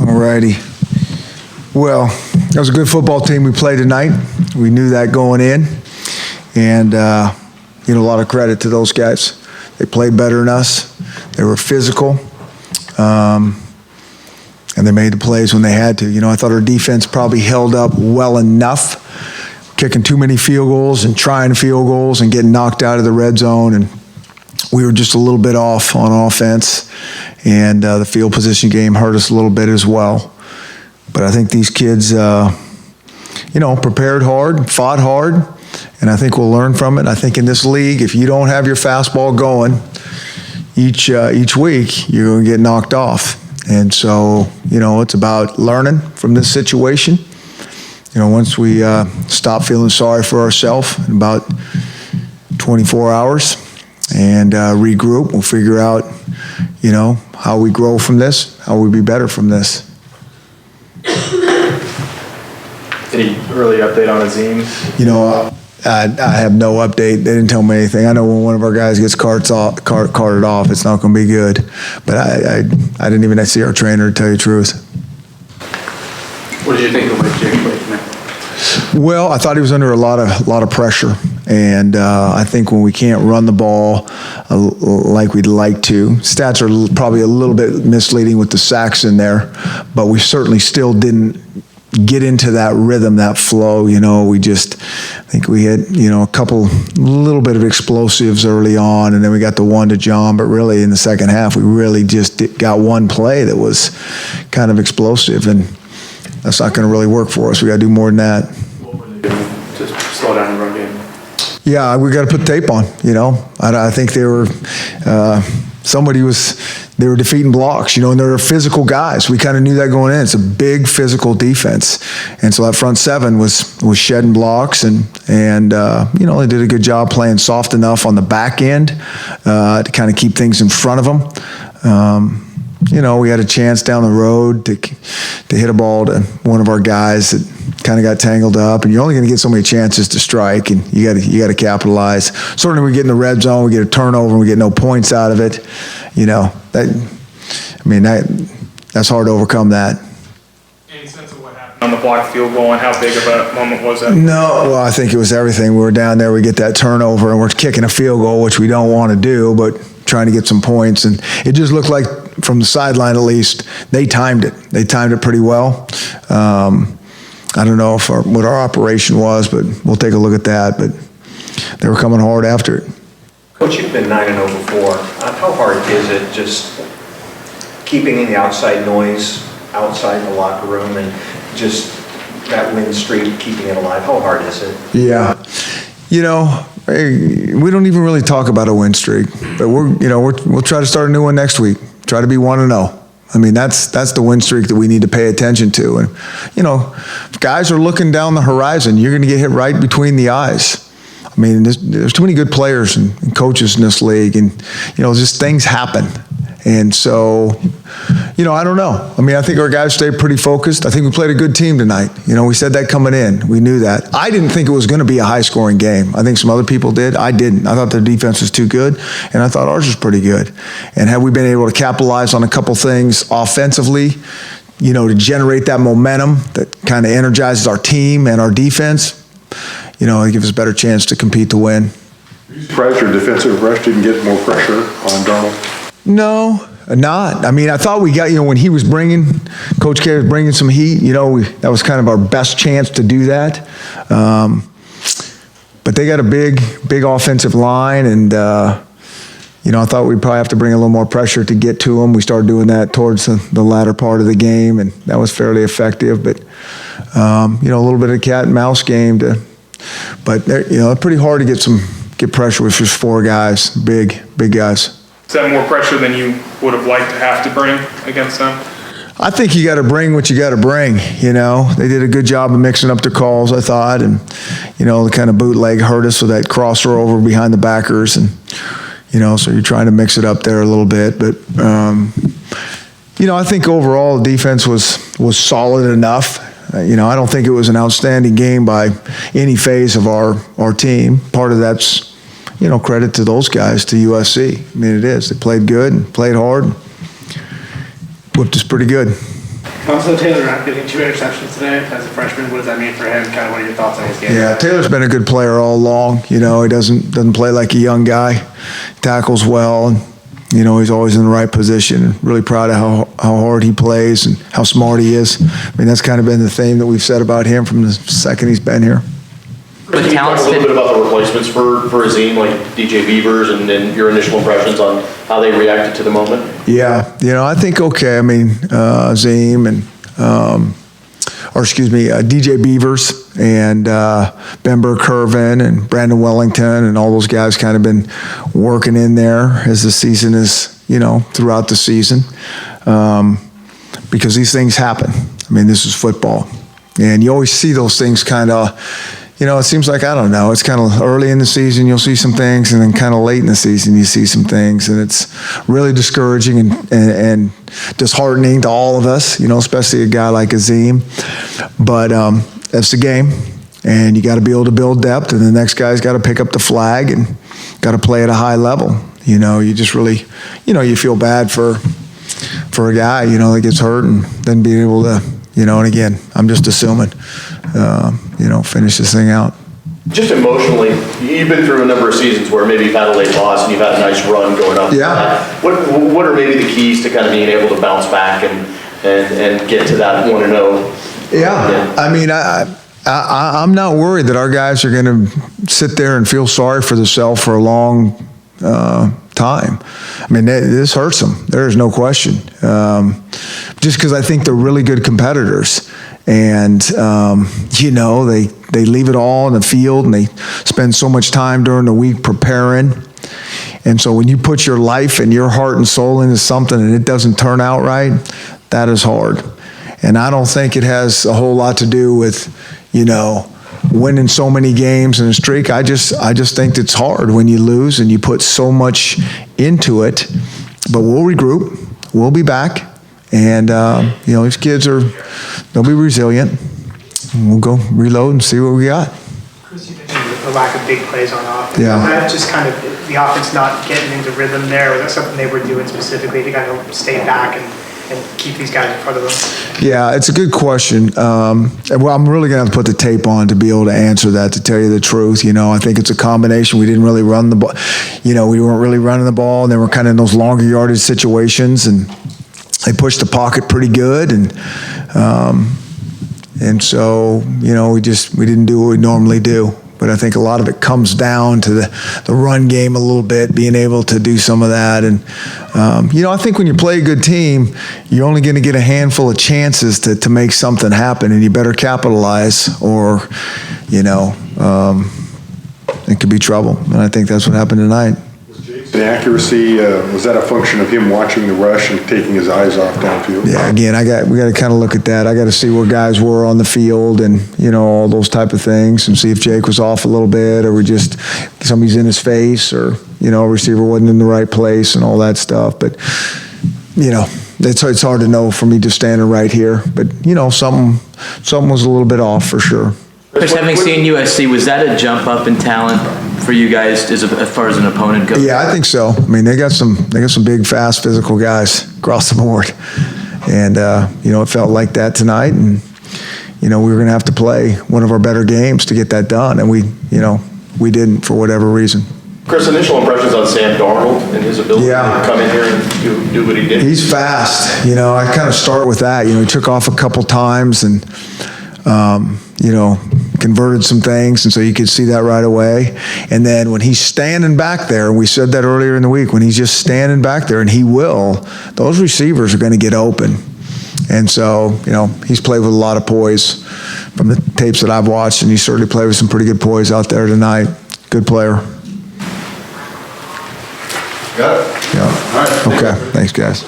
All righty. Well, that was a good football team we played tonight. We knew that going in. And, a lot of credit to those guys. They played better than us. They were physical. And they made the plays when they had to. I thought our defense probably held up well enough, kicking too many field goals and trying field goals and getting knocked out of the red zone. And we were just a little bit off on offense. And the field position game hurt us a little bit as well. But I think these kids, prepared hard, fought hard, and I think we'll learn from it. I think in this league, if you don't have your fastball going each week, you're going to get knocked off. And so, it's about learning from this situation. Once we stop feeling sorry for ourselves in about 24 hours and regroup, we'll figure out, how we grow from this, how we be better from this. Any early update on Azim? I have no update. They didn't tell me anything. I know when one of our guys gets carted off, it's not going to be good. But I didn't even see our trainer, to tell you the truth. What did you think of Jake play tonight? Well, I thought he was under a lot of pressure, and I think when we can't run the ball like we'd like to, stats are probably a little bit misleading with the sacks in there, but we certainly still didn't get into that rhythm, that flow. I think we had, a little bit of explosives early on, and then we got the one to John, but really in the second half, we really just got one play that was kind of explosive, and that's not going to really work for us. We got to do more than that. What were they doing to slow down the run game? Yeah, we got to put tape on, I think they were, they were defeating blocks, and they're physical guys. We kind of knew that going in. It's a big physical defense. And so that front seven was shedding blocks, and they did a good job playing soft enough on the back end to kind of keep things in front of them. We had a chance down the road to hit a ball to one of our guys that kind of got tangled up, and you're only going to get so many chances to strike, and you got to capitalize. Certainly, we get in the red zone, we get a turnover, and we get no points out of it. That's hard to overcome that. Any sense of what happened on the blocked field goal and how big of a moment was that? No, well, I think it was everything. We were down there, we get that turnover, and we're kicking a field goal, which we don't want to do, but trying to get some points, and it just looked like, from the sideline at least, they timed it. They timed it pretty well. I don't know what our operation was, but we'll take a look at that. But they were coming hard after it. Coach, you've been 9-0 before. How hard is it just keeping in the outside noise outside the locker room and just that win streak, keeping it alive? How hard is it? Yeah. We don't even really talk about a win streak, but we'll try to start a new one next week. Try to be 1-0. That's the win streak that we need to pay attention to. And if guys are looking down the horizon, you're going to get hit right between the eyes. There's too many good players and coaches in this league, and just things happen. And so, I don't know. I think our guys stayed pretty focused. I think we played a good team tonight. We said that coming in. We knew that. I didn't think it was going to be a high-scoring game. I think some other people did. I didn't. I thought their defense was too good, and I thought ours was pretty good. And had we been able to capitalize on a couple things offensively, to generate that momentum that kind of energizes our team and our defense, it gives us a better chance to compete to win. Are you surprised your defensive rush didn't get more pressure on Donald? No, not. I thought we got, when he was Coach K was bringing some heat, that was kind of our best chance to do that. But they got a big offensive line, and, I thought we'd probably have to bring a little more pressure to get to them. We started doing that towards the latter part of the game, and that was fairly effective. But, a little bit of cat and mouse game but they're pretty hard to get pressure with just four guys, big guys. Is that more pressure than you would have liked to have to bring against them? I think you got to bring what you got to bring. They did a good job of mixing up the calls, I thought, and the kind of bootleg hurt us with that crosser over behind the backers, and so you're trying to mix it up there a little bit. But I think overall the defense was solid enough. I don't think it was an outstanding game by any phase of our team. Part of that's credit to those guys, to USC. It is. They played good and played hard. Whipped us pretty good. Also, Taylor Rapp getting 2 interceptions today as a freshman. What does that mean for him? Kind of what are your thoughts on his game? Yeah, Taylor's been a good player all along. You know, he doesn't play like a young guy. He tackles well, and you know, he's always in the right position. Really proud of how hard he plays and how smart he is. I mean, that's kind of been the theme that we've said about him from the second he's been here. Can you talk a little bit about the replacements for Azim, like DJ Beavers, and then your initial impressions on how they reacted to the moment? Yeah, you know, I think okay. I mean, Azim and DJ Beavers and Ben Burke-Curvin and Brandon Wellington and all those guys kind of been working in there as the season is, you know, throughout the season, because these things happen. I mean, this is football, and you always see those things kind of. You know, it seems like, I don't know, it's kind of early in the season, you'll see some things, and then kind of late in the season, you see some things, and it's really discouraging and disheartening to all of us, you know, especially a guy like Azim. But that's the game, and you got to be able to build depth, and the next guy's got to pick up the flag and got to play at a high level. You know, you just really, you know, you feel bad for a guy, you know, that gets hurt and then being able to, you know, and again, I'm just assuming, you know, finish this thing out. Just emotionally, you've been through a number of seasons where maybe you've had a late loss and you've had a nice run going up. Yeah. What are maybe the keys to kind of being able to bounce back and get to that 1-0? Yeah. I mean, I'm not worried that our guys are going to sit there and feel sorry for themselves for a long time. I mean, this hurts them. There is no question. Just because I think they're really good competitors. And, you know, they leave it all in the field and they spend so much time during the week preparing. And so when you put your life and your heart and soul into something and it doesn't turn out right, that is hard. And I don't think it has a whole lot to do with, you know, winning so many games in a streak. I just think it's hard when you lose and you put so much into it. But we'll regroup. We'll be back. And, you know, these kids they'll be resilient. And we'll go reload and see what we got. Chris, you mentioned the lack of big plays on offense. Yeah. Was that just kind of the offense not getting into rhythm there? Was that something they were doing specifically to kind of stay back and keep these guys in front of them? Yeah, it's a good question. Well, I'm really going to have to put the tape on to be able to answer that, to tell you the truth. You know, I think it's a combination. We didn't really run the ball. You know, we weren't really running the ball, and they were kind of in those longer yardage situations, and they pushed the pocket pretty good. And so, you know, we didn't do what we normally do. But I think a lot of it comes down to the run game a little bit, being able to do some of that. And, you know, I think when you play a good team, you're only going to get a handful of chances to make something happen, and you better capitalize or, you know, it could be trouble. And I think that's what happened tonight. The accuracy, was that a function of him watching the rush and taking his eyes off downfield? Yeah, again, we got to kind of look at that. I got to see where guys were on the field and, you know, all those type of things, and see if Jake was off a little bit, or somebody's in his face, or, you know, a receiver wasn't in the right place and all that stuff. But, you know, it's hard to know for me just standing right here. But, you know, something was a little bit off for sure. Chris, having seen USC, was that a jump up in talent for you guys as far as an opponent goes? Yeah, I think so. I mean, they got some big, fast, physical guys across the board, and you know, it felt like that tonight. And you know, we were going to have to play one of our better games to get that done, and we didn't for whatever reason. Chris, initial impressions on Sam Darnold and his ability Yeah. to come in here and do what he did? He's fast. You know, I kind of start with that. You know, he took off a couple times and, you know, converted some things, and so you could see that right away. And then when he's standing back there, and we said that earlier in the week, when he's just standing back there, and those receivers are going to get open. And so, you know, he's played with a lot of poise from the tapes that I've watched, and he certainly played with some pretty good poise out there tonight. Good player. Got it. Yeah. All right. Okay. Thanks, guys.